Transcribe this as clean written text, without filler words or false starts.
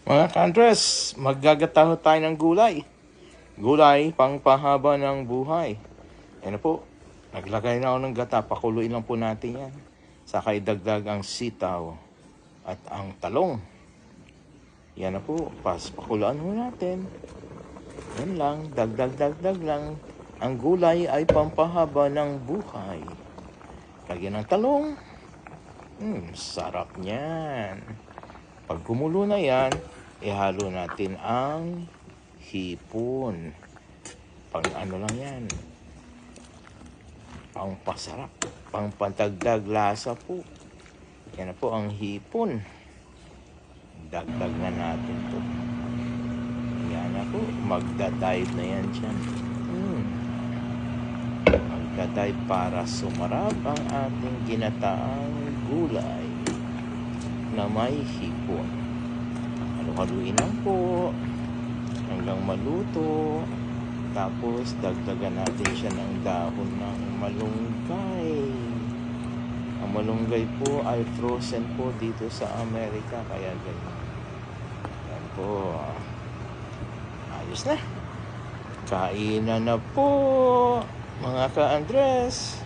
Mga ka-Andres, maggagataho tayo ng gulay. Gulay, pangpahaba ng buhay. Yan na po, naglagay na ako ng gata. Pakuluin lang po natin yan. Saka idagdag ang sitaw at ang talong. Yan na po, pakuluan mo natin. Yan lang, dagdag lang. Ang gulay ay pampahaba ng buhay. Lagyan ng talong. Sarap niyan. Pag kumulo na yan, ihalo natin ang hipon. Pang ano lang yan, pang pasarap, pang pantagdag lasa po. Yan na po ang hipon. Dagdag na natin to. Yan na po, magdadive na yan dyan. Magdadive para sumarap ang ating ginataang gulay na may hipon. Haluin lang po hanggang maluto. Tapos dagdagan natin siya ng dahon ng malunggay. Ang malunggay po ay frozen po dito sa Amerika, kaya ganyan. Yan po. Ayos na. Kainan na po, mga ka-Andres.